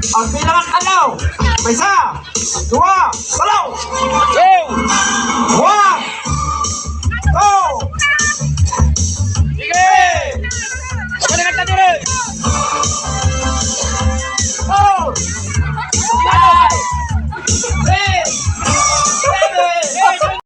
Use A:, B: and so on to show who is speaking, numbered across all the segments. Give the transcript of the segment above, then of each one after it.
A: Ang bilang alaw. May isa. Dua. Alaw.
B: Go!
A: One. Two.
B: Sige! Balik ka dire!
A: Four. Five. Six. Seven.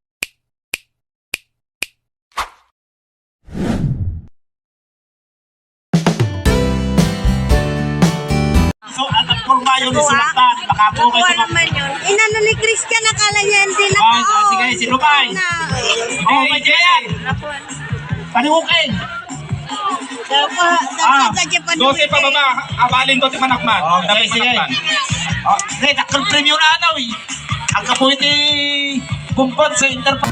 A: So, at ang kurma yun, isulatan. Nakapukay
C: Nakuha
A: sa mga...
C: naman yun. Inano ni Christian, nakala niya hindi na
A: Ay, sige, sinubay. Oh, may jayan. Panihukin.
B: Dosi pa baba, abalin ko ti manakman.
A: Okay, sige. Oh, sige, nakal premium na daw eh. Ang kapuit kumpon sa interpol.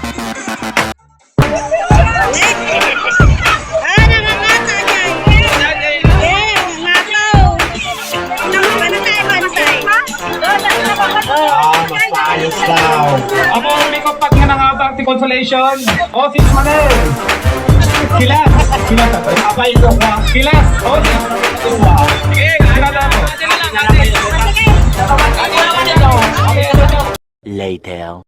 C: Nangangata niya. Nangangataw. Bantay.
A: Mas maayos daw.
B: Amo uli ko pag nga nangabang ti consolation. O sis Manel. Kilas. Kilas ako.
A: Abay ko ka.
B: Kilas. O sis. Sige, tirada mo.
D: Later.